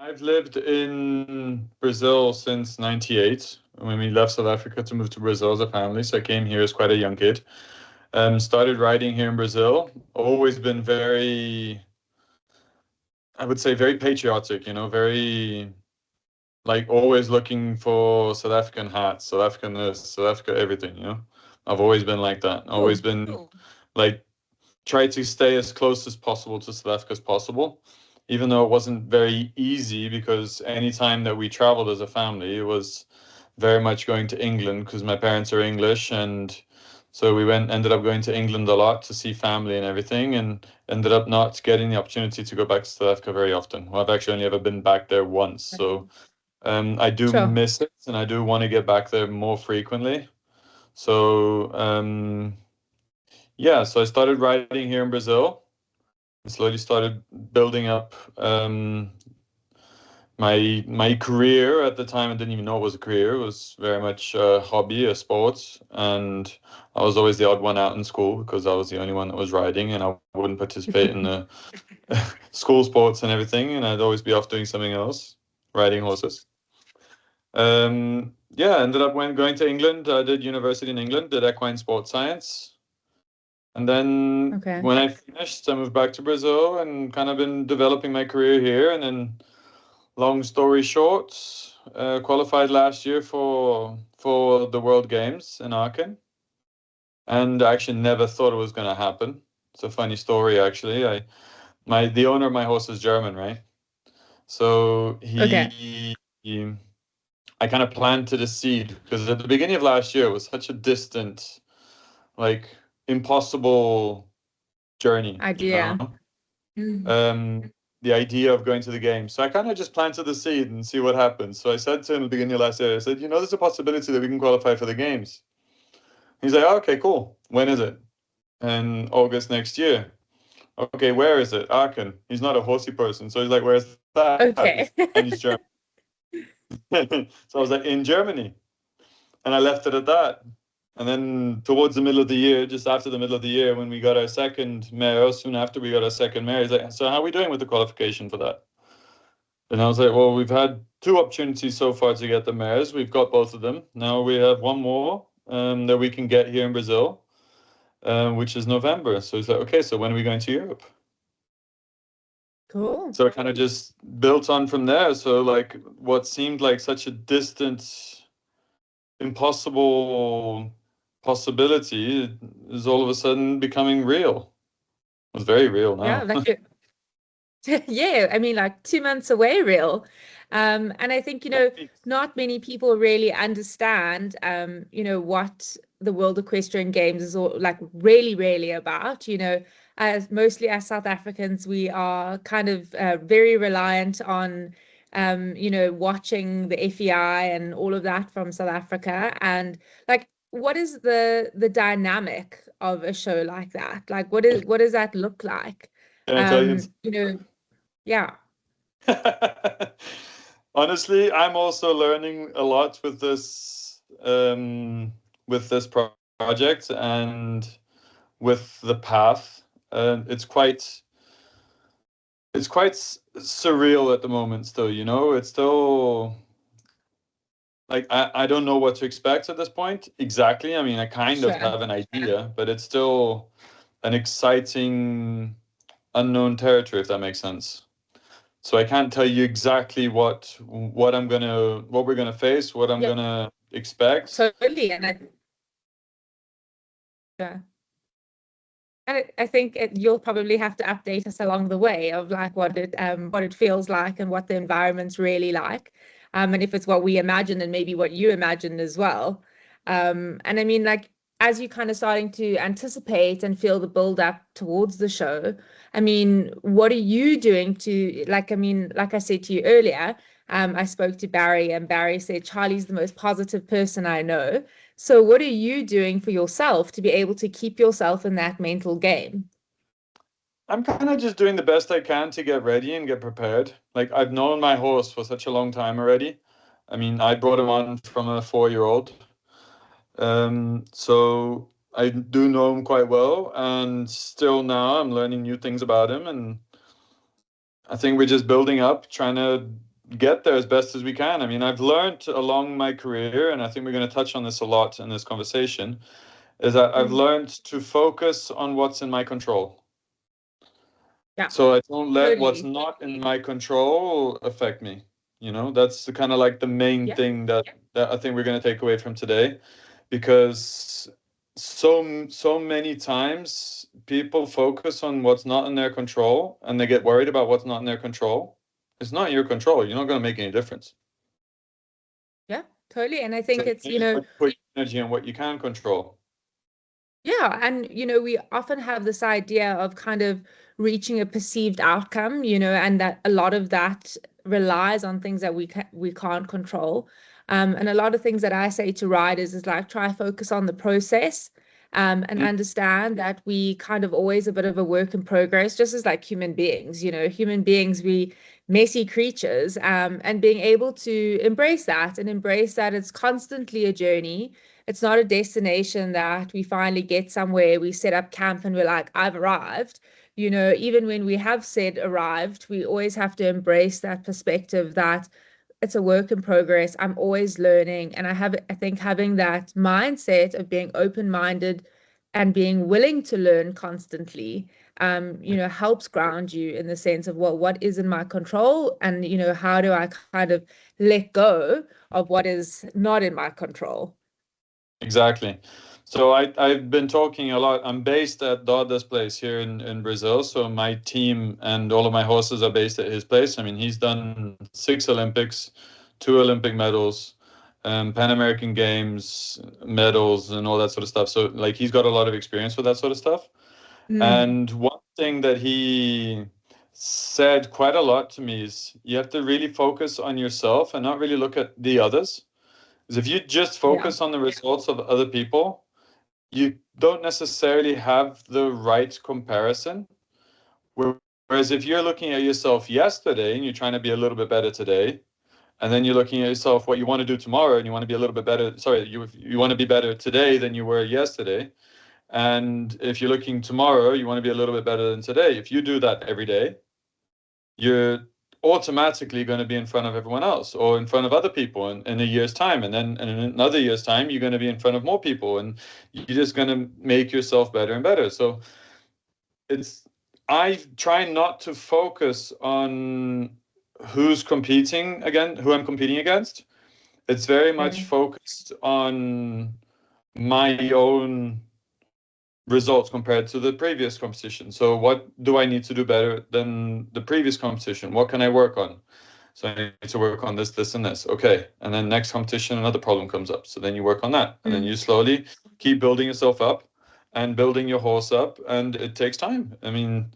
I've lived in Brazil since '98 when we left South Africa to move to Brazil as a family. So I came here as quite a young kid. Started riding here in Brazil. Always been very, I would say, very patriotic. Very like always looking for South African hats, South African this, South Africa everything. I've always been like that. Always Cool. been like try to stay as close as possible to South Africa as possible, even though it wasn't very easy because any time that we traveled as a family, it was very much going to England because my parents are English, and so ended up going to England a lot to see family and everything, and ended up not getting the opportunity to go back to South Africa very often. Well, I've actually only ever been back there once, so I do Sure. miss it, and I do want to get back there more frequently. So yeah, so I started riding here in Brazil. Slowly started building up my career. At the time I didn't even know it was a career. It was very much a hobby, a sport, and I was always the odd one out in school because I was the only one that was riding, and I wouldn't participate in the school sports and everything, and I'd always be off doing something else, riding horses. Yeah, ended up going to England. I did university in England, did equine sports science. And then Okay. when I finished, I moved back to Brazil and kind of been developing my career here. And then, long story short, qualified last year for the World Games in Aachen, and I actually never thought it was going to happen. It's a funny story, actually. The owner of my horse is German, right? So Okay. I kind of planted a seed because at the beginning of last year it was such a distant, like impossible journey, Idea. Mm. the idea of going to the game. So I kind of just planted the seed and see what happens. So I said to him at the beginning of last year, I said, there's a possibility that we can qualify for the games. He's like, oh, okay, cool. When is it? In August next year. Okay, where is it? Aachen. He's not a horsey person. So he's like, where's that? Okay. And he's German. So I was like, in Germany. And I left it at that. And then towards the middle of the year, just after the middle of the year, when we got our second mare, soon after we got our second mare, he's like, so how are we doing with the qualification for that? And I was like, well, we've had two opportunities so far to get the mares. We've got both of them. Now we have one more that we can get here in Brazil, which is November. So he's like, okay, so when are we going to Europe? Cool. So it kind of just built on from there. So like what seemed like such a distant, impossible possibility is all of a sudden becoming real. It's very real Yeah, now. like yeah, I mean, like 2 months away, real. And I think, not many people really understand, what the World Equestrian Games is all like really, really about. As mostly as South Africans, we are kind of very reliant on, watching the FEI and all of that from South Africa. And like, what is the dynamic of a show like that? Like, what does that look like? Can I tell you? Yeah. Honestly, I'm also learning a lot with this project and with the path. It's quite surreal at the moment still, it's still like I don't know what to expect at this point exactly. I mean, I kind of Sure. have an idea, but it's still an exciting unknown territory, if that makes sense. So I can't tell you exactly what we're gonna face, what I'm Yeah, gonna expect. totally. Yeah. And I think you'll probably have to update us along the way of like what it feels like and what the environment's really like. And if it's what we imagine and maybe what you imagine as well. And I mean, like, as you're kind of starting to anticipate and feel the build up towards the show, I mean, what are you doing to, like, I mean, like I said to you earlier, I spoke to Barry and Barry said Charlie's the most positive person I know. So what are you doing for yourself to be able to keep yourself in that mental game? I'm kind of just doing the best I can to get ready and get prepared. Like I've known my horse for such a long time already. I mean, I brought him on from a 4-year-old. So I do know him quite well, and still now I'm learning new things about him, and I think we're just building up, trying to get there as best as we can. I mean, I've learned along my career, and I think we're going to touch on this a lot in this conversation, is that I've learned to focus on what's in my control. Yeah, So I don't let what's totally. not in my control affect me. You know, that's the kind of like the main Yeah, thing that I think we're going to take away from today, because so many times people focus on what's not in their control and they get worried about what's not in their control. It's not in your control. You're not going to make any difference. yeah, totally. And I So think it's, put your energy on what you can control. yeah, and we often have this idea of kind of reaching a perceived outcome, and that a lot of that relies on things that we can't control. And a lot of things that I say to riders is like try focus on the process, and Mm. understand that we kind of always a bit of a work in progress, just as like human beings. Human beings, we messy creatures, and being able to embrace that it's constantly a journey. It's not a destination that we finally get somewhere, we set up camp and we're like, I've arrived. Even when we have said arrived, we always have to embrace that perspective that it's a work in progress. I'm always learning. And I think having that mindset of being open-minded and being willing to learn constantly, helps ground you in the sense of, well, what is in my control? And, how do I kind of let go of what is not in my control? Exactly. So I've been talking a lot. I'm based at Doda's place here in Brazil. So my team and all of my horses are based at his place. I mean, he's done 6 Olympics, 2 Olympic medals, Pan American Games medals, and all that sort of stuff. So like he's got a lot of experience with that sort of stuff. Mm, And one thing that he said quite a lot to me is you have to really focus on yourself and not really look at the others. Because if you just yeah, focus on the results of other people, you don't necessarily have the right comparison. Whereas if you're looking at yourself yesterday and you're trying to be a little bit better today, and then you're looking at yourself what you want to do tomorrow and you want to be a little bit better, sorry, you want to be better today than you were yesterday. And if you're looking tomorrow, you want to be a little bit better than today. If you do that every day, you're automatically going to be in front of everyone else or in front of other people in a year's time. And then in another year's time, you're going to be in front of more people and you're just going to make yourself better and better. So it's, I try not to focus on who I'm competing against. It's very much mm, focused on my own results compared to the previous competition. So what do I need to do better than the previous competition? What can I work on? So I need to work on this, this, and this. Okay. And then next competition, another problem comes up. So then you work on that. And then mm, you slowly keep building yourself up and building your horse up. And it takes time. I mean,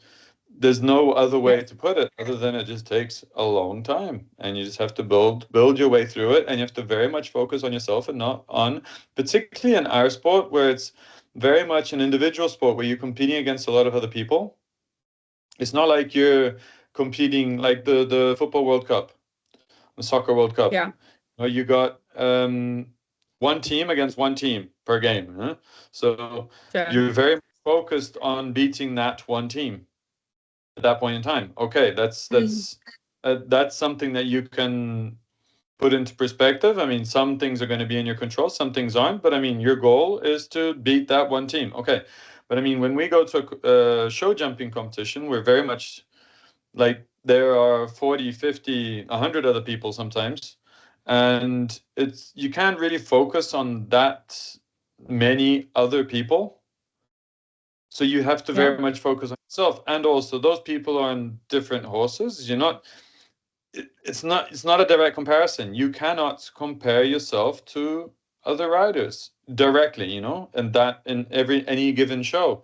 there's no other yeah, way to put it other than it just takes a long time. And you just have to build your way through it. And you have to very much focus on yourself and not on, particularly in our sport where it's very much an individual sport where you're competing against a lot of other people. It's not like you're competing like the football World Cup, the soccer World Cup. yeah, You got one team against one team per game. Huh? So sure. you're very focused on beating that one team at that point in time. Okay, Mm, that's something that you can put into perspective. I mean, some things are going to be in your control, some things aren't. But I mean, your goal is to beat that one team. Okay, but I mean, when we go to a show jumping competition, we're very much like there are 40, 50, 100 other people sometimes, and it's you can't really focus on that many other people. So you have to yeah, very much focus on yourself, and also those people are on different horses. You're not it's not a direct comparison. You cannot compare yourself to other riders directly, and that in any given show.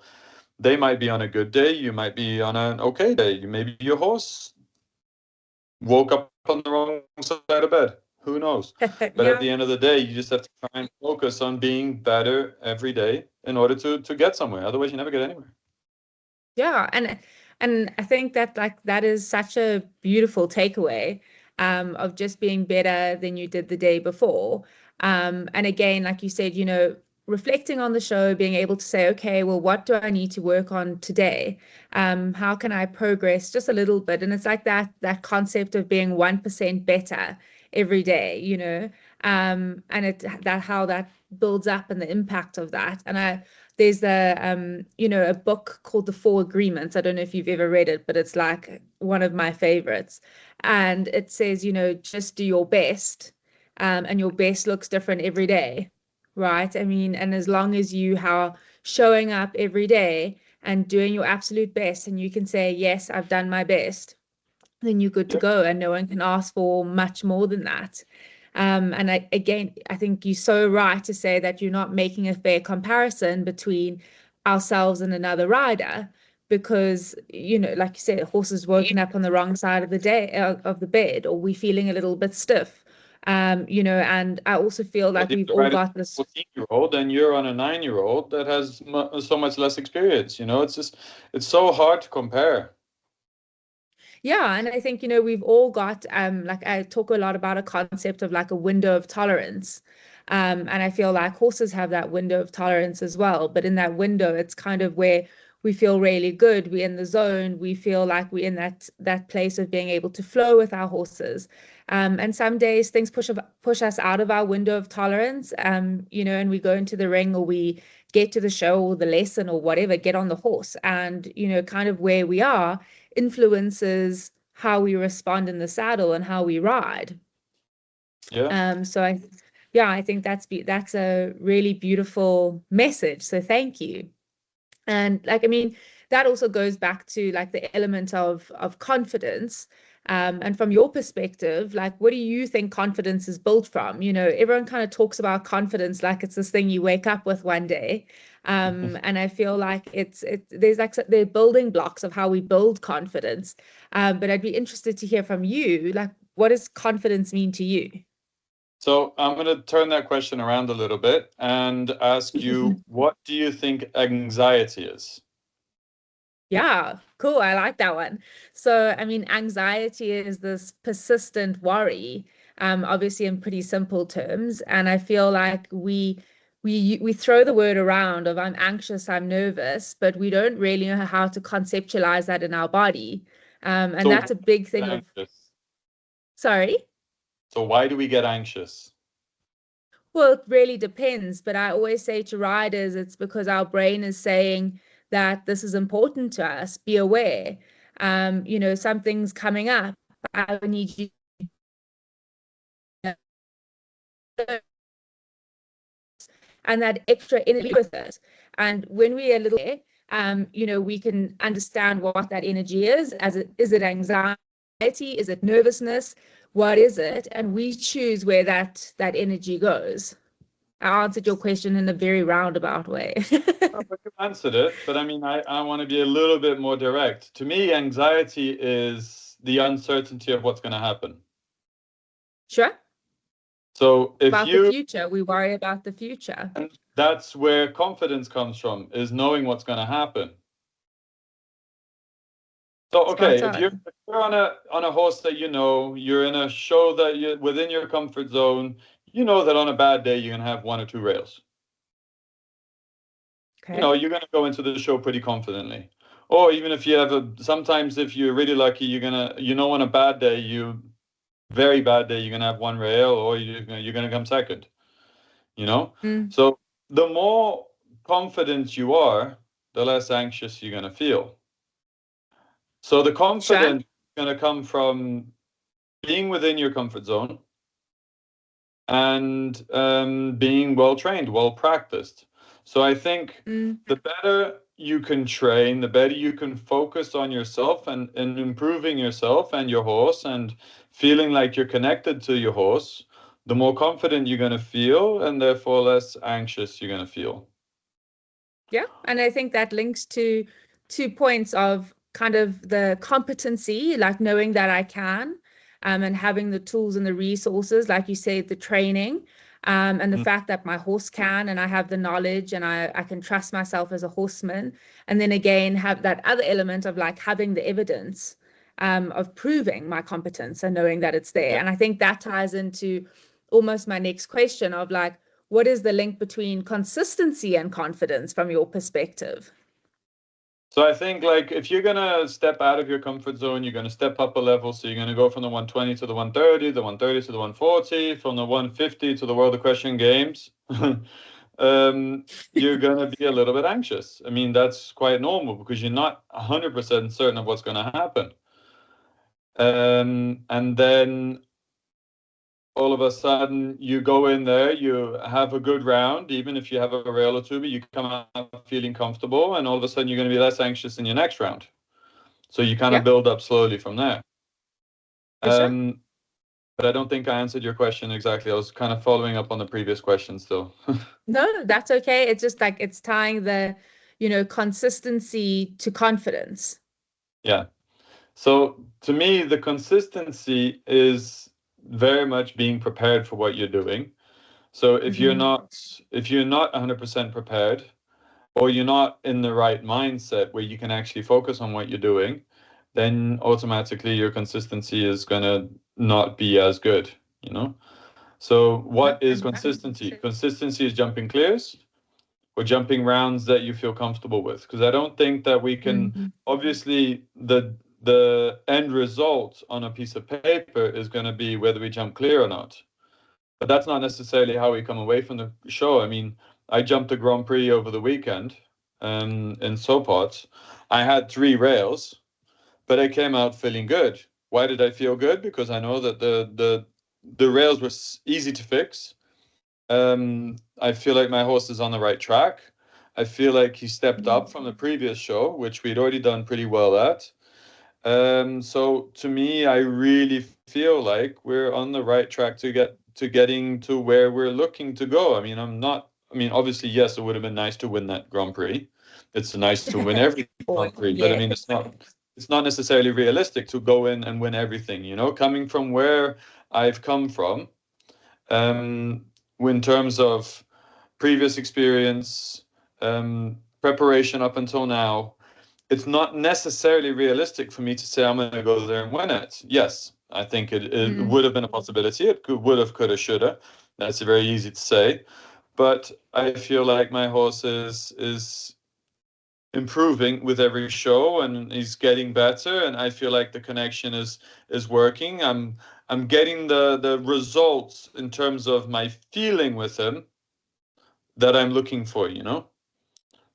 They might be on a good day, you might be on an okay day. Maybe your horse woke up on the wrong side of bed. Who knows? But at yeah, the end of the day, you just have to try and focus on being better every day in order to get somewhere. Otherwise, you never get anywhere. yeah. And I think that like that is such a beautiful takeaway, of just being better than you did the day before. And again, like you said, reflecting on the show, being able to say, okay, well, what do I need to work on today? How can I progress just a little bit? And it's like that concept of being 1% better every day, you know, and how that builds up and the impact of that. And there's a book called The Four Agreements. I don't know if you've ever read it, but it's like one of my favorites. And it says, just do your best, and your best looks different every day, right? I mean, and as long as you are showing up every day and doing your absolute best, and you can say, yes, I've done my best, then you're good to go, and no one can ask for much more than that. And I think you're so right to say that you're not making a fair comparison between ourselves and another rider, because, like you said, a horse is woken up on the wrong side of the day of the bed, or we're feeling a little bit stiff. And I also feel like we've all got this 14-year-old, and you're on a 9-year-old that has so much less experience. It's so hard to compare. Yeah, and I think, we've all got like I talk a lot about a concept of like a window of tolerance. And I feel like horses have that window of tolerance as well. But in that window, it's kind of where we feel really good. We're in the zone. We feel like we're in that place of being able to flow with our horses. And some days things push us out of our window of tolerance, and we go into the ring, or we get to the show or the lesson or whatever, get on the horse. And, kind of where we are influences how we respond in the saddle and how we ride. Yeah. So I think that's a really beautiful message. So thank you. And like, I mean, that also goes back to like the element of confidence. And from your perspective, like, what do you think confidence is built from? Everyone kind of talks about confidence like it's this thing you wake up with one day. And I feel like there are building blocks of how we build confidence. But I'd be interested to hear from you, like, what does confidence mean to you? So I'm going to turn that question around a little bit and ask you, what do you think anxiety is? Yeah, cool. I like that one. So, I mean, anxiety is this persistent worry, obviously in pretty simple terms. And I feel like we throw the word around of I'm anxious, I'm nervous, but we don't really know how to conceptualize that in our body. And So that's a big thing of, anxious. sorry. So why do we get anxious? Well, it really depends, but I always say to riders, it's because our brain is saying that this is important to us. Be aware. Something's coming up. I need you to know, and that extra energy with it. And when we are a little, we can understand what that energy is. Is it anxiety? Is it nervousness? What is it? And we choose where that energy goes. I answered your question in a very roundabout way. Oh, but you answered it, but I mean, I want to be a little bit more direct. To me, anxiety is the uncertainty of what's going to happen. Sure. So About the future, we worry about the future. and that's where confidence comes from, is knowing what's going to happen. So, okay, if you're on a horse that you're in a show that you're within your comfort zone, you know that on a bad day you're gonna have one or two rails. Okay. You're gonna go into the show pretty confidently. Or even if you sometimes if you're really lucky, on a bad day, very bad day, you're gonna have one rail, or you're gonna come second. So the more confident you are, the less anxious you're gonna feel. So the confidence is going to come from being within your comfort zone and being well trained, well practiced. So I think the better you can train, the better you can focus on yourself and improving yourself and your horse and feeling like you're connected to your horse, the more confident you're going to feel, and therefore less anxious you're going to feel. Yeah, and I think that links to 2 points of kind of the competency, like knowing that I can, and having the tools and the resources, like you said, the training, and the fact that my horse can, and I have the knowledge, and I can trust myself as a horseman. And then again, have that other element of like having the evidence, of proving my competence and knowing that it's there. And I think that ties into almost my next question of like, what is the link between consistency and confidence from your perspective? So I think like if you're gonna step out of your comfort zone, you're gonna step up a level. So you're gonna go from the 120 to the 130, the 130 to the 140, from the 150 to the World Equestrian Games. You're gonna be a little bit anxious. I mean, that's quite normal because you're not 100% certain of what's gonna happen. And then all of a sudden you go in there, you have a good round, even if you have a rail or two, but you come out feeling comfortable, and all of a sudden you're going to be less anxious in your next round. So you kind of build up slowly from there. For sure. But I don't think I answered your question exactly. I was kind of following up on the previous question still. No, that's okay. It's just like it's tying the, consistency to confidence. Yeah. So to me, the consistency is very much being prepared for what you're doing. So if you're not 100% prepared, or you're not in the right mindset where you can actually focus on what you're doing, then automatically your consistency is going to not be as good, you know? So what is consistency? Consistency is jumping clears or jumping rounds that you feel comfortable with. Because I don't think that we can, obviously, the end result on a piece of paper is going to be whether we jump clear or not. But that's not necessarily how we come away from the show. I mean, I jumped a Grand Prix over the weekend in Sopot. I had 3 rails, but I came out feeling good. Why did I feel good? Because I know that the rails were easy to fix. I feel like my horse is on the right track. I feel like he stepped up from the previous show, which we'd already done pretty well at. So to me, I really feel like we're on the right track to getting to where we're looking to go. I mean, obviously, yes, it would have been nice to win that Grand Prix. It's nice to win every Grand Prix, but I mean, it's not necessarily realistic to go in and win everything, coming from where I've come from, in terms of previous experience, preparation up until now, it's not necessarily realistic for me to say I'm going to go there and win it. Yes, I think it would have been a possibility. It would have, could have, should have. That's very easy to say. But I feel like my horse is improving with every show, and he's getting better. And I feel like the connection is working. I'm getting the results in terms of my feeling with him that I'm looking for,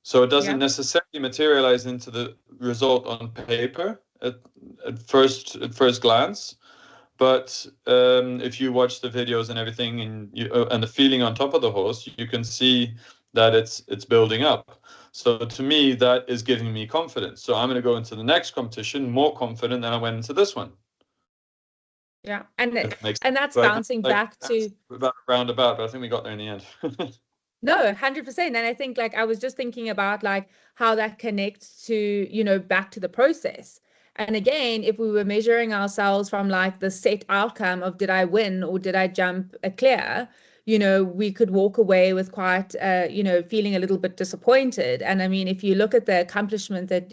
So it doesn't necessarily materialize into the result on paper at first glance, but if you watch the videos and everything, and the feeling on top of the horse, you can see that it's building up. So to me, that is giving me confidence. So I'm going to go into the next competition more confident than I went into this one. Yeah, and that's bouncing back to about roundabout, but I think we got there in the end. No, 100%. And I think like I was just thinking about like how that connects to, back to the process. And again, if we were measuring ourselves from like the set outcome of did I win or did I jump a clear, we could walk away with quite, feeling a little bit disappointed. And I mean, if you look at the accomplishment that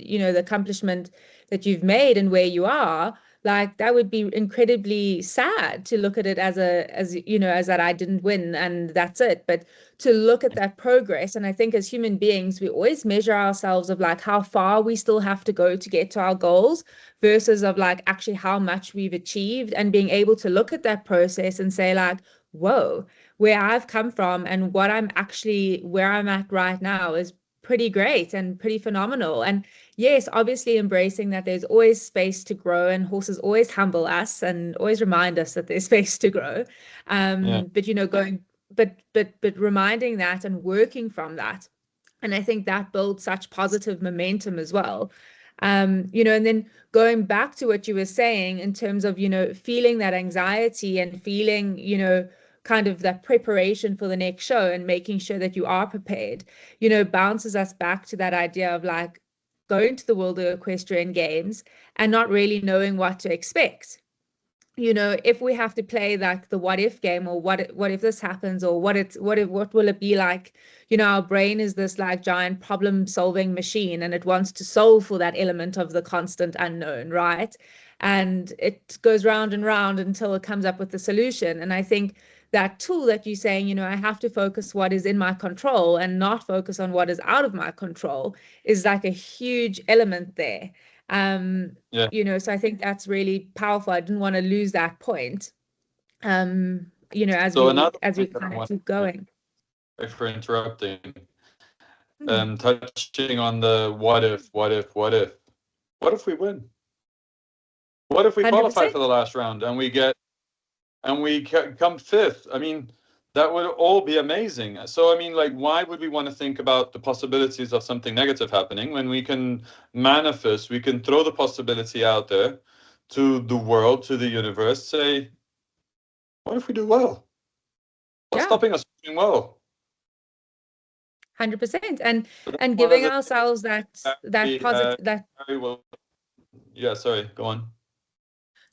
you've made and where you are, like that would be incredibly sad to look at it as that I didn't win and that's it. But to look at that progress, and I think as human beings, we always measure ourselves of like how far we still have to go to get to our goals versus of like actually how much we've achieved, and being able to look at that process and say like, whoa, where I've come from and where I'm at right now is pretty great and pretty phenomenal. And yes, obviously embracing that there's always space to grow, and horses always humble us and always remind us that there's space to grow. But reminding that and working from that. And I think that builds such positive momentum as well. And then going back to what you were saying in terms of, feeling that anxiety and feeling, kind of that preparation for the next show and making sure that you are prepared, bounces us back to that idea of like going to the World Equestrian Games and not really knowing what to expect. If we have to play like the what if game, or what if this happens, or what will it be like? Our brain is this like giant problem solving machine, and it wants to solve for that element of the constant unknown, right? And it goes round and round until it comes up with the solution. And I think that tool that you're saying, you know, I have to focus what is in my control and not focus on what is out of my control is like a huge element there. Yeah. You know, so I think that's really powerful. I didn't want to lose that point. You know, So another as we point that I kind of want keep to going. make for interrupting, Hmm. touching on the what if, what if, what if. What if we win? What if we qualify 100%. for the last round and we come fifth? I mean, that would all be amazing. So, I mean, like, why would we want to think about the possibilities of something negative happening when we can manifest, we can throw the possibility out there to the world, to the universe, say, what if we do well? What's Yeah, stopping us from doing well? 100%. So that's And one of giving the ourselves that very, positive that very well. Yeah, sorry, go on.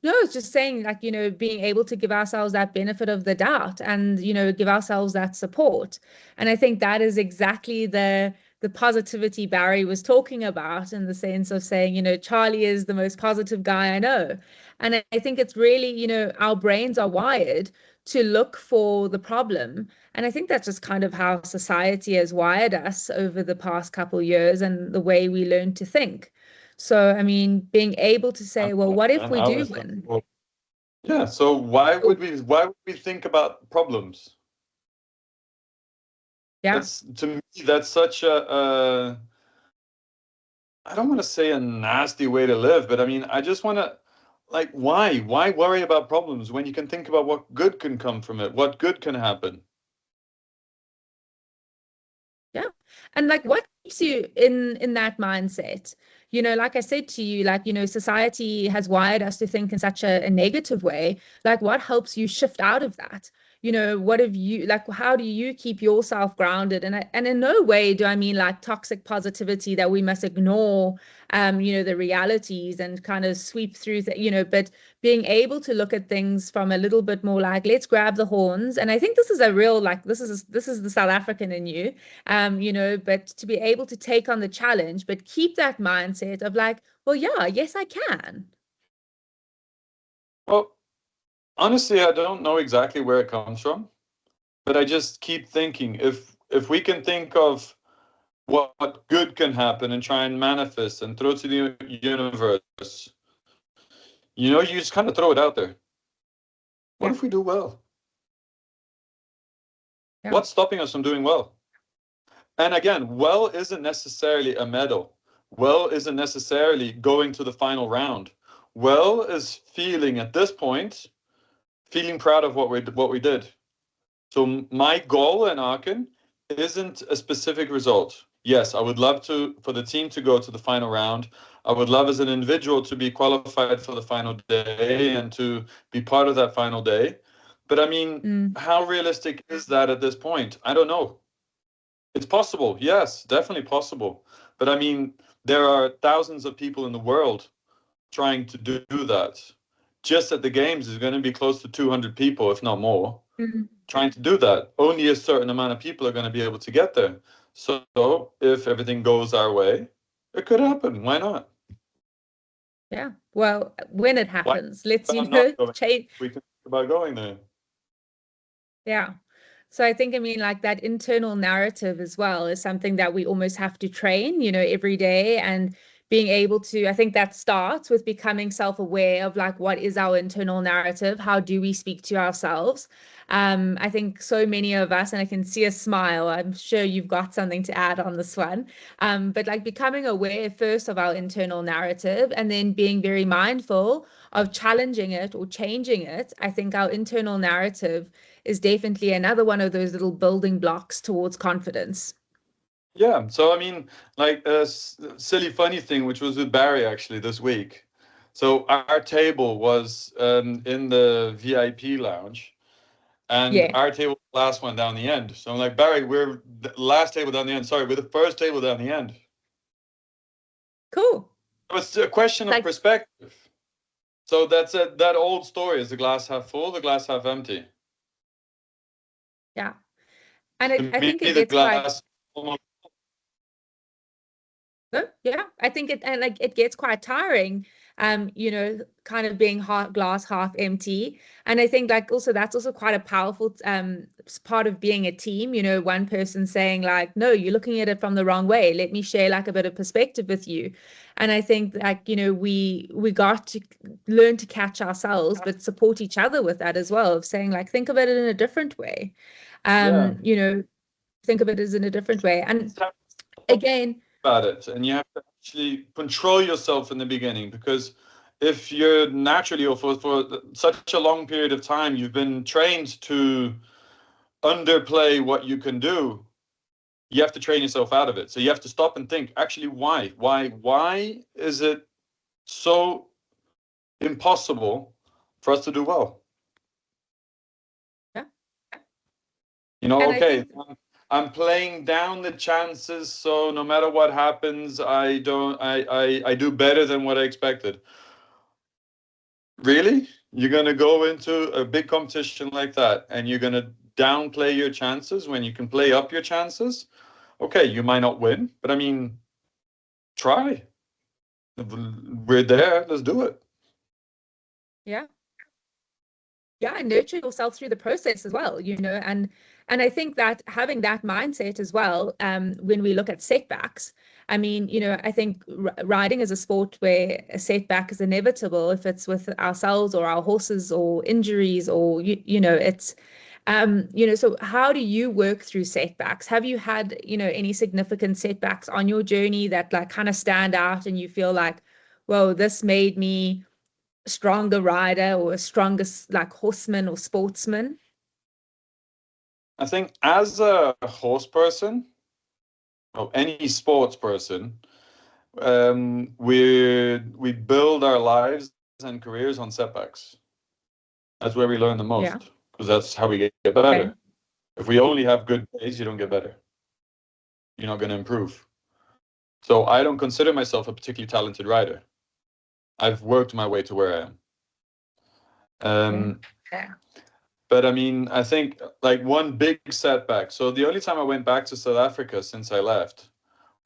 no, it's just saying like, you know, being able to give ourselves that benefit of the doubt and, you know, give ourselves that support. And I think that is exactly the positivity Barry was talking about in the sense of saying, you know, Charlie is the most positive guy I know. And I think it's really, you know, our brains are wired to look for the problem. And I think that's just kind of how society has wired us over the past couple years and the way we learn to think. So, I mean, being able to say, well, what if And we I do was, win? well, yeah. So Oh, why would we think about problems? yeah, That's to me, that's such a I don't want to say a nasty way to live, but I mean, I just want to, like, why? Why worry about problems when you can think about what good can come from it, what good can happen? yeah. And like what keeps you in that mindset? You know, like I said to you, like, you know, society has wired us to think in such a negative way. Like what helps you shift out of that? You know, what have you like how do you keep yourself grounded? And in no way do I mean like toxic positivity that we must ignore you know, the realities and kind of sweep through you know, but being able to look at things from a little bit more like let's grab the horns. And I think this is a real like this is the South African in you, you know, but to be able to take on the challenge, but keep that mindset of like, well, yeah, yes, I can. Well, honestly, I don't know exactly where it comes from, but I just keep thinking if we can think of what good can happen and try and manifest and throw to the universe, you just kind of throw it out there. What Yeah, if we do well? yeah, What's stopping us from doing well? And again, well isn't necessarily a medal. Well isn't necessarily going to the final round. Well is feeling at this point, feeling proud of what we did. So my goal in Aachen isn't a specific result. Yes, I would love for the team to go to the final round. I would love as an individual to be qualified for the final day and to be part of that final day. But I mean, mm, how realistic is that at this point? I don't know. It's possible, yes, definitely possible. But I mean, there are thousands of people in the world trying to do that. Just at the games is going to be close to 200 people, if not more, mm, trying to do that. Only a certain amount of people are going to be able to get there. So if everything goes our way, it could happen. Why not? yeah. Well, when it Why happens, let's, you about not know, going? change. We can think about going there. Yeah. So I think, I mean, like that internal narrative as well is something that we almost have to train, you know, every day and being able to, I think that starts with becoming self-aware of like, what is our internal narrative? How do we speak to ourselves? I think so many of us, and I can see a smile, I'm sure you've got something to add on this one. But like becoming aware first of our internal narrative and then being very mindful of challenging it or changing it. I think our internal narrative is definitely another one of those little building blocks towards confidence. Yeah. So I mean, like a silly funny thing, which was with Barry actually this week. So our table was in the VIP lounge, and Yeah, our table was the last one down the end. So I'm like, Barry, we're the last table down the end. Sorry, we're the first table down the end. cool. It's a question of Like, perspective. So that's that old story: is the glass half full, the glass half empty? yeah. And To I me, think it the gets quite, glass almost. yeah, I think it, and like it gets quite tiring. kind of being glass half empty. And I think like also that's also quite a powerful part of being a team, one person saying like, no, you're looking at it from the wrong way. Let me share like a bit of perspective with you. And I think like, we got to learn to catch ourselves, but support each other with that as well, of saying like, think of it in a different way. Yeah. Think of it as in a different way. And again, about it, and you have to actually control yourself in the beginning, because if you're naturally, or for such a long period of time, you've been trained to underplay what you can do, you have to train yourself out of it. So you have to stop and think, actually, why is it so impossible for us to do well? yeah. And Okay. I'm playing down the chances, so no matter what happens, I do better than what I expected. Really? You're gonna go into a big competition like that and you're gonna downplay your chances when you can play up your chances? Okay, you might not win, but I mean, try. We're there, let's do it. Yeah. Yeah, and nurture yourself through the process as well, and I think that having that mindset as well, when we look at setbacks, I mean, I think riding is a sport where a setback is inevitable, if it's with ourselves or our horses or injuries, or it's so how do you work through setbacks? Have you had, any significant setbacks on your journey that like kind of stand out and you feel like, well, this made me stronger rider or a stronger like horseman or sportsman? I think as a horse person, or any sports person, we build our lives and careers on setbacks. That's where we learn the Yeah. most, because that's how we get better. Okay. If we only have good days, you don't get better. You're not going to improve. So I don't consider myself a particularly talented rider. I've worked my way to where I am. Yeah. But I mean, I think like one big setback. So the only time I went back to South Africa since I left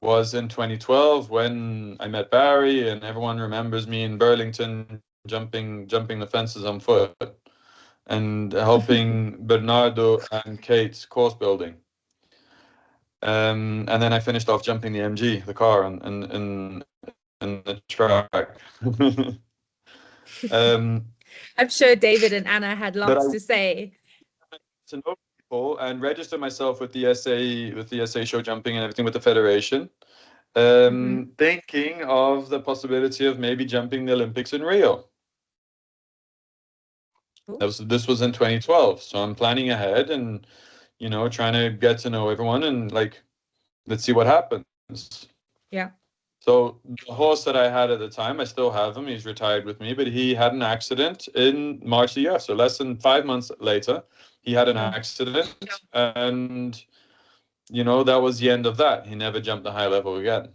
was in 2012, when I met Barry, and everyone remembers me in Burlington jumping the fences on foot and helping Bernardo and Kate's course building. And then I finished off jumping the MG, the car, in the track. I'm sure David and Anna had But lots to say. to know people and register myself with the SA show jumping and everything with the federation, thinking of the possibility of maybe jumping the Olympics in Rio. This was in 2012, so I'm planning ahead and trying to get to know everyone and like, let's see what happens. Yeah. So the horse that I had at the time, I still have him. He's retired with me, but he had an accident in March of the year. So less than 5 months later, he had an accident, and that was the end of that. He never jumped the high level again.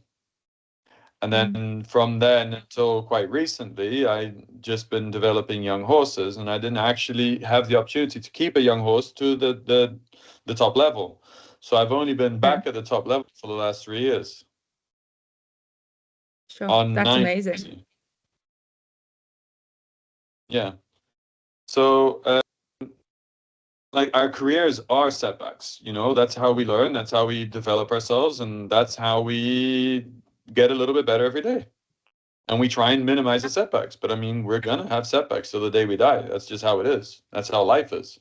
And then from then until quite recently, I just been developing young horses, and I didn't actually have the opportunity to keep a young horse to the top level. So I've only been back at the top level for the last 3 years. Sure. On That's 9. amazing. Yeah. So like our careers are setbacks, that's how we learn, that's how we develop ourselves, and that's how we get a little bit better every day. And we try and minimize the setbacks, but I mean, we're gonna have setbacks till the day we die. That's just how it is. That's how life is.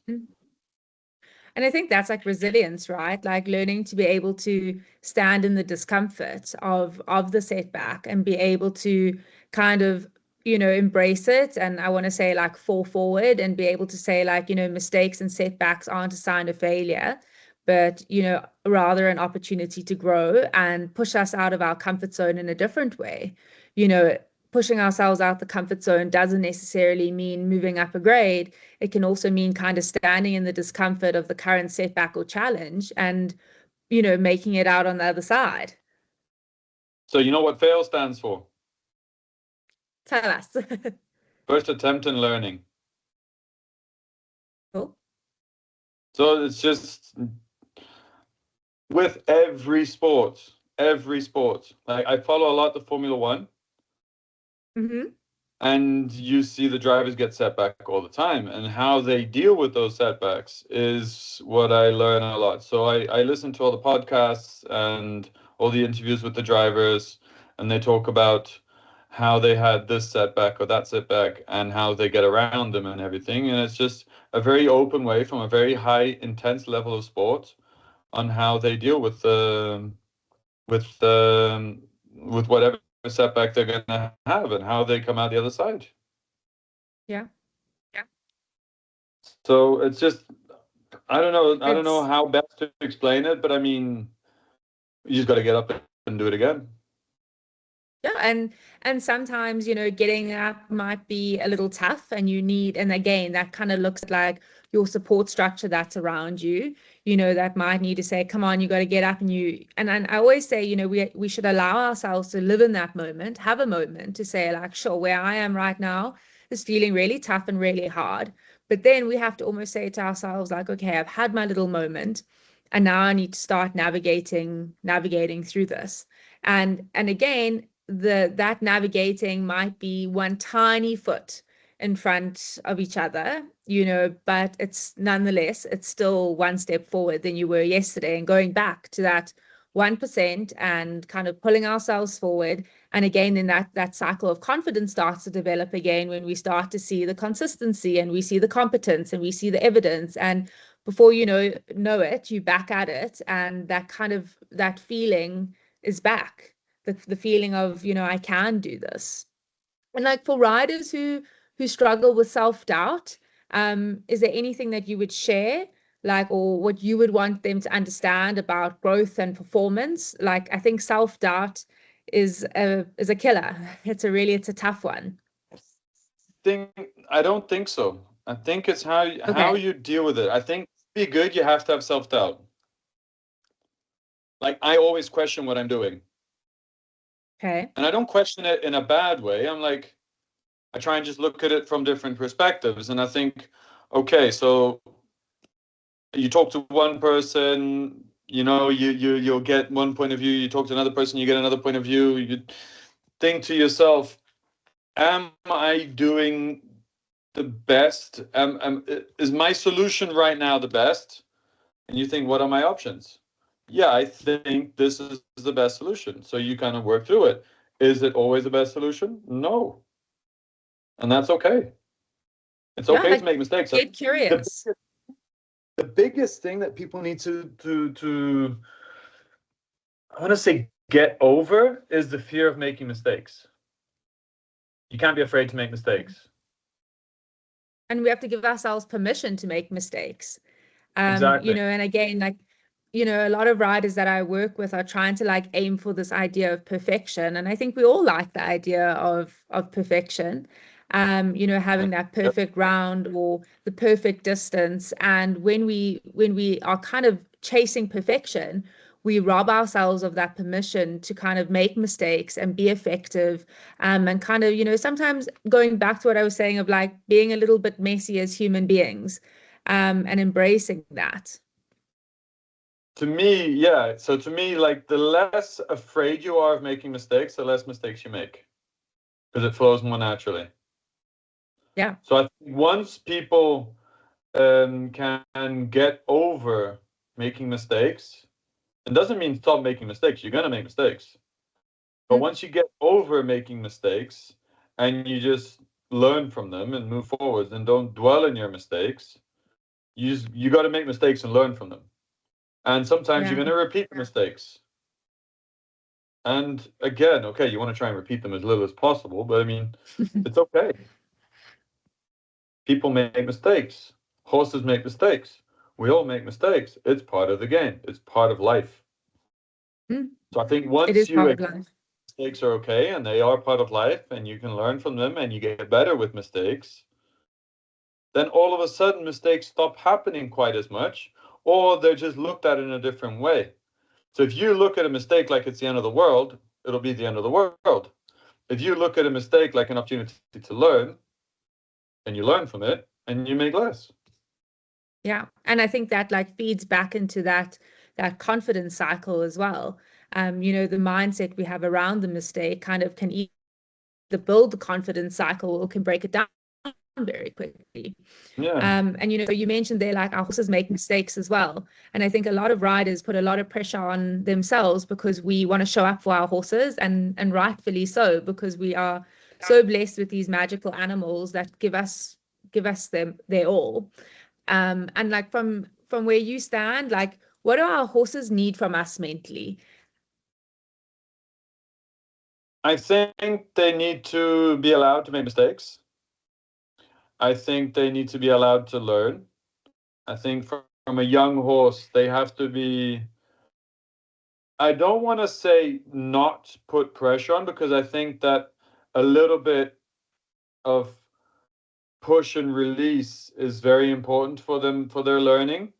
And I think that's like resilience, right? Like learning to be able to stand in the discomfort of the setback and be able to kind of, embrace it. And I want to say like fall forward and be able to say like, mistakes and setbacks aren't a sign of failure, but, rather an opportunity to grow and push us out of our comfort zone in a different way. Pushing ourselves out the comfort zone doesn't necessarily mean moving up a grade. It can also mean kind of standing in the discomfort of the current setback or challenge and, making it out on the other side. So you know what fail stands for? Tell us. First attempt in learning. Cool. So it's just with every sport. Like I follow a lot the Formula One. and you see the drivers get set back all the time, and how they deal with those setbacks is what I learn a lot. So I listen to all the podcasts and all the interviews with the drivers, and they talk about how they had this setback or that setback and how they get around them and everything. And it's just a very open way from a very high intense level of sport on how they deal with with whatever setback they're going to have and how they come out the other side. Yeah. So it's just, I don't know It's how best to explain it, but I mean, you just got to get up and do it again. Yeah, and sometimes, getting up might be a little tough, and and again, that kind of looks like your support structure that's around you, that might need to say, come on, you got to get up, and I always say, we should allow ourselves to live in that moment, have a moment to say, like, sure, where I am right now is feeling really tough and really hard. But then we have to almost say to ourselves, like, okay, I've had my little moment, and now I need to start navigating through this. And again, that navigating might be one tiny foot in front of each other, but it's still one step forward than you were yesterday, and going back to that 1% and kind of pulling ourselves forward. And again, then that cycle of confidence starts to develop again when we start to see the consistency, and we see the competence, and we see the evidence. And before know it, you back at it, and that feeling is back, the feeling of, I can do this. And like for riders who struggle with self-doubt, is there anything that you would share, like, or what you would want them to understand about growth and performance? Like, I think self-doubt is a killer. It's a tough one. Think I don't think so. I think it's how Okay. you deal with it. I think to be good, you have to have self-doubt. Like I always question what I'm doing, Okay. and I don't question it in a bad way. I'm like, I try and just look at it from different perspectives, and I think, okay, so you talk to one person, you'll get one point of view. You talk to another person, you get another point of view. You think to yourself, am I doing the best? Is my solution right now the best? And you think, what are my options? Yeah, I think this is the best solution. So you kind of work through it. Is it always the best solution? No. And that's okay. It's Yeah, okay to like, make mistakes. get The curious. the biggest thing that people need to I want to say get over is the fear of making mistakes. You can't be afraid to make mistakes. And we have to give ourselves permission to make mistakes. Exactly. And again, like, a lot of riders that I work with are trying to like aim for this idea of perfection. And I think we all like the idea of perfection, having that Yep. perfect round or the perfect distance. And when we are kind of chasing perfection, we rob ourselves of that permission to kind of make mistakes and be effective. And kind of, sometimes going back to what I was saying of like being a little bit messy as human beings, and embracing that. To me, yeah. So to me, like the less afraid you are of making mistakes, the less mistakes you make because it flows more naturally. Yeah. So I think once people can get over making mistakes, it doesn't mean stop making mistakes. You're gonna make mistakes, but Mm. once you get over making mistakes and you just learn from them and move forward and don't dwell in your mistakes, you got to make mistakes and learn from them. And sometimes you're Yeah. going to repeat the mistakes. And again, okay, you want to try and repeat them as little as possible, but I mean, it's okay. People make mistakes. Horses make mistakes. We all make mistakes. It's part of the game. It's part of life. Mm. So I think It once is you part of accept life. mistakes are okay and they are part of life and you can learn from them and you get better with mistakes, then all of a sudden mistakes stop happening quite as much, or they're just looked at in a different way. So if you look at a mistake like it's the end of the world, it'll be the end of the world. If you look at a mistake like an opportunity to learn, and you learn from it, and you make less. Yeah. And I think that like feeds back into that confidence cycle as well. The mindset we have around the mistake kind of can the build confidence cycle can break it down very quickly. Yeah. And you mentioned there, like, our horses make mistakes as well. And I think a lot of riders put a lot of pressure on themselves because we want to show up for our horses, and rightfully so, because we are so blessed with these magical animals that give us their all. And like, from where you stand, like, what do our horses need from us mentally? I think they need to be allowed to make mistakes. I think they need to be allowed to learn. I think from a young horse, they have to be, I don't want to say not put pressure on, because I think that a little bit of push and release is very important for them, for their learning.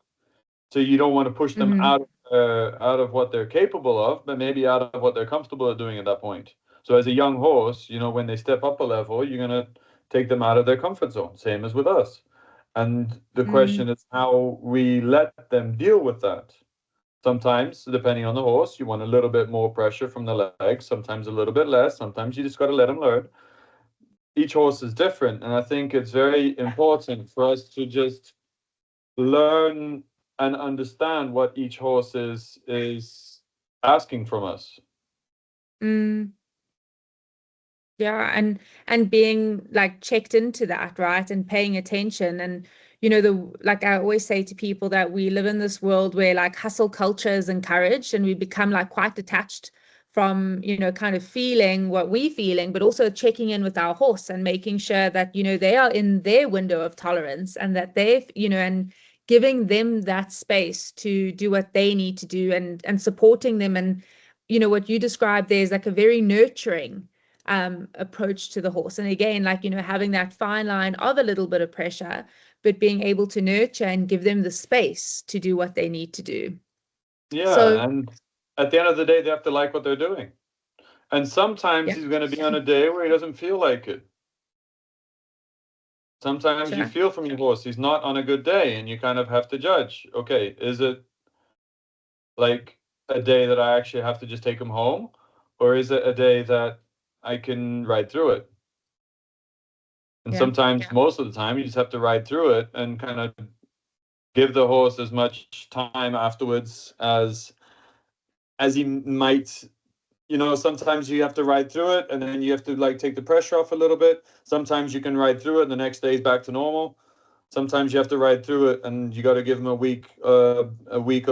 So you don't want to push them Mm-hmm. out of what they're capable of, but maybe out of what they're comfortable at doing at that point. So as a young horse, when they step up a level, you're gonna take them out of their comfort zone. Same as with us. And the Mm, question is how we let them deal with that. Sometimes, depending on the horse, you want a little bit more pressure from the legs, sometimes a little bit less, sometimes you just got to let them learn. Each horse is different, and I think it's very important for us to just learn and understand what each horse is asking from us. mm. Yeah, and being like checked into that, right? And paying attention. And the like I always say to people that we live in this world where like hustle culture is encouraged, and we become like quite detached from, kind of feeling what we feeling, but also checking in with our horse and making sure that, they are in their window of tolerance, and that they've, and giving them that space to do what they need to do, and supporting them. And what you described there is like a very nurturing approach to the horse. And again, like, having that fine line of a little bit of pressure, but being able to nurture and give them the space to do what they need to do. Yeah, So, and at the end of the day, they have to like what they're doing. And sometimes yeah, he's going to be on a day where he doesn't feel like it. Sometimes you sure. feel from your horse he's not on a good day, and you kind of have to judge. Okay, is it like a day that I actually have to just take him home, or is it a day that I can ride through it? And Yeah. sometimes, most of the time, you just have to ride through it and kind of give the horse as much time afterwards as he might. Sometimes you have to ride through it, and then you have to like take the pressure off a little bit. Sometimes you can ride through it and the next day is back to normal. Sometimes you have to ride through it and you got to give him a week of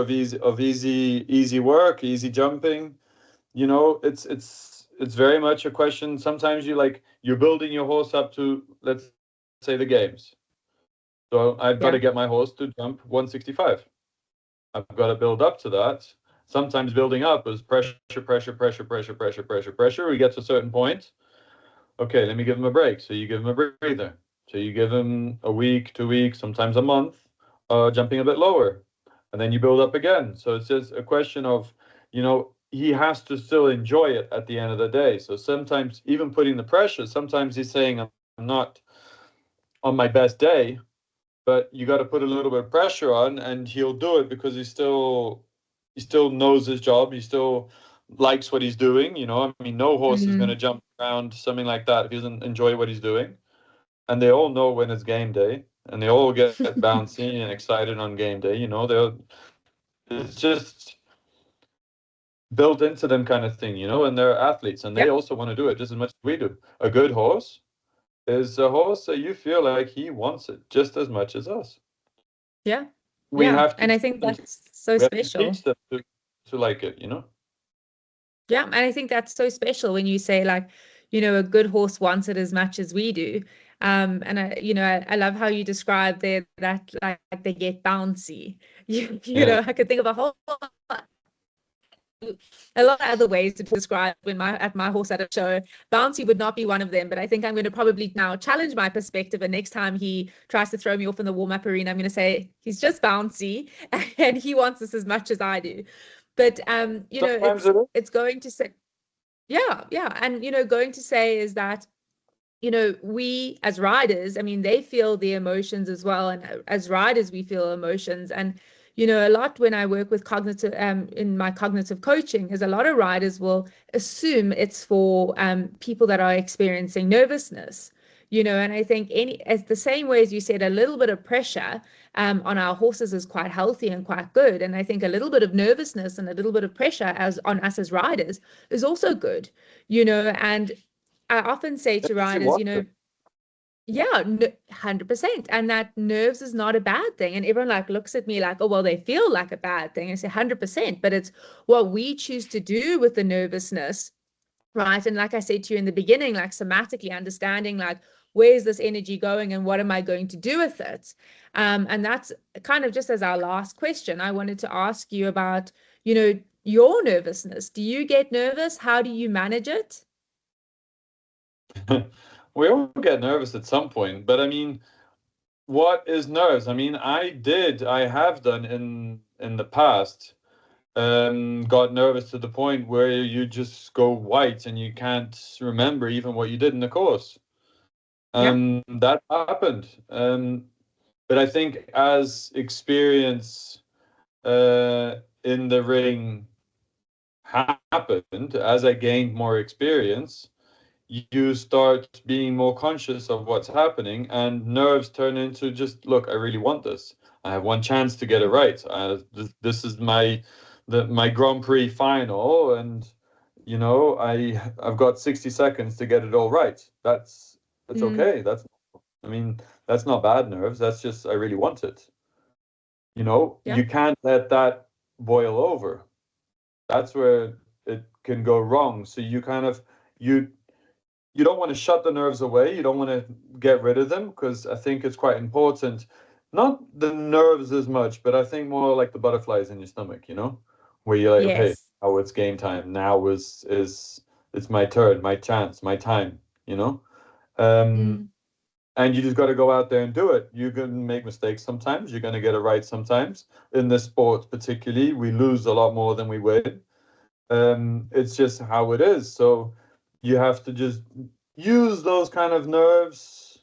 easy work, easy jumping. It's very much a question. Sometimes you're building your horse up to, let's say, the games. So I've got Yeah. to get my horse to jump 165. I've got to build up to that. Sometimes building up is pressure, pressure, pressure, pressure, pressure, pressure, pressure. We get to a certain point. Okay, let me give him a break. So you give him a breather. So you give him a week, 2 weeks, sometimes a month, jumping a bit lower. And then you build up again. So it's just a question of, he has to still enjoy it at the end of the day. So sometimes, even putting the pressure, sometimes he's saying, I'm not on my best day, but you got to put a little bit of pressure on, and he'll do it because he still knows his job. He still likes what he's doing. I mean, no horse is going to Mm. jump around something like that if he doesn't enjoy what he's doing. And they all know when it's game day, and they all get bouncy and excited on game day. It's just built into them, kind of thing. And they're athletes, and they Yeah. also want to do it just as much as we do. A good horse is a horse that you feel like he wants it just as much as us. Yeah. We Yeah. have to And I teach think them that's so we have to special. teach them to like it. Yeah. And I think that's so special when you say, like, a good horse wants it as much as we do. And I love how you describe there that like they get bouncy. Yeah. I could think of a lot of other ways to describe when my horse at a show. Bouncy would not be one of them, but I think I'm going to probably now challenge my perspective. And next time he tries to throw me off in the warm-up arena, I'm going to say he's just bouncy and he wants this as much as I do. But Sometimes it's it is. it's going to say, yeah, yeah. And going to say is that we as riders, I mean, they feel the emotions as well. And as riders, we feel emotions. And, A lot when I work with cognitive, in my cognitive coaching, is a lot of riders will assume it's for people that are experiencing nervousness. And I think as the same way as you said, a little bit of pressure on our horses is quite healthy and quite good. And I think a little bit of nervousness and a little bit of pressure on us as riders is also good. And I often say to If you riders, want to. yeah, 100%. And that nerves is not a bad thing. And everyone like looks at me like, oh, well, they feel like a bad thing. I say 100%, but it's what we choose to do with the nervousness, right? And like I said to you in the beginning, like somatically understanding like, where's this energy going and what am I going to do with it? And that's kind of just as our last question. I wanted to ask you about, your nervousness. Do you get nervous? How do you manage it? We all get nervous at some point, but I mean, what is nerves? I mean, I have done in the past, got nervous to the point where you just go white and you can't remember even what you did in the course. Yeah. That happened. But I think as experience in the ring happened, as I gained more experience, you start being more conscious of what's happening, and nerves turn into just, look, I really want this. I have one chance to get it right. This is my Grand Prix final, and I've got 60 seconds to get it all right. That's Mm, okay. I mean, that's not bad nerves. That's just I really want it. yeah. You can't let that boil over. That's where it can go wrong. So you you don't want to shut the nerves away. You don't want to get rid of them, because I think it's quite important. Not the nerves as much, but I think more like the butterflies in your stomach, where you're like, okay, Yes. oh, it's game time. Now is it's my turn, my chance, my time, you know? Um, Mm, and you just got to go out there and do it. You're going to make mistakes sometimes. You're going to get it right sometimes. In this sport, particularly, we lose a lot more than we win. It's just how it is. So you have to just use those kind of nerves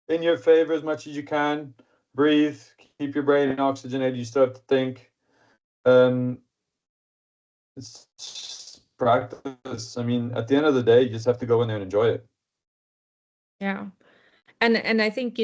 in your favor as much as you can. Breathe, keep your brain oxygenated. You start to think. Um, it's practice. I mean, at the end of the day, you just have to go in there and enjoy it. yeah. And I think,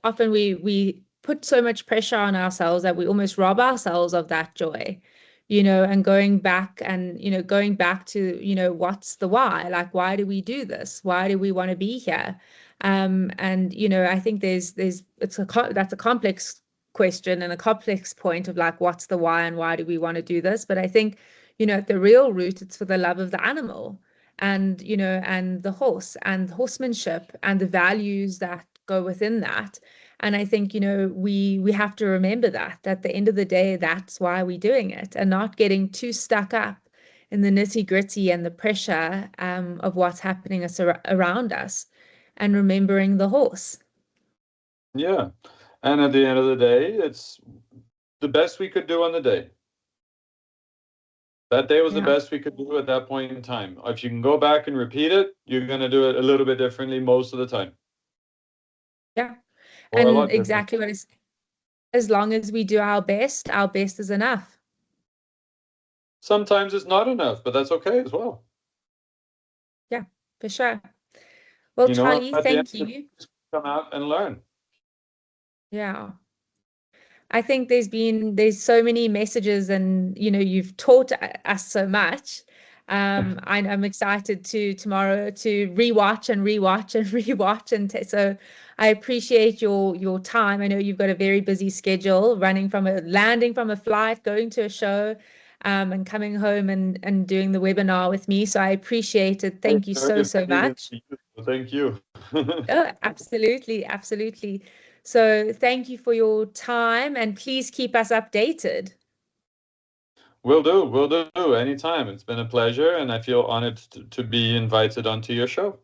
often we put so much pressure on ourselves that we almost rob ourselves of that joy, and going back to, what's the why? Like, why do we do this? Why do we want to be here? And I think that's a complex question and a complex point of like, what's the why and why do we want to do this? But I think, at the real root, it's for the love of the animal and the horse and horsemanship and the values that go within that. And I think, we have to remember that at the end of the day, that's why we're doing it, and not getting too stuck up in the nitty-gritty and the pressure of what's happening around us, and remembering the horse. Yeah. And at the end of the day, it's the best we could do on the day. That day was the Yeah. best we could do at that point in time. If you can go back and repeat it, you're going to do it a little bit differently most of the time, Yeah. or a And lot different. exactly what is, as long as we do our best is enough. Sometimes it's not enough, but that's okay as well. Yeah, for sure. Well, Charlie, At the end thank of the day, you. just come out and learn. Yeah. I think there's so many messages, and you've taught us so much. I'm excited to tomorrow to rewatch and rewatch and rewatch, and so I appreciate your time. I know you've got a very busy schedule, landing from a flight, going to a show, and coming home and doing the webinar with me. So I appreciate it. Hey, Thank you so, Meredith, so even much. to you, so thank you. Oh, absolutely, absolutely. So thank you for your time, and please keep us updated. Will do anytime. It's been a pleasure, and I feel honored to be invited onto your show.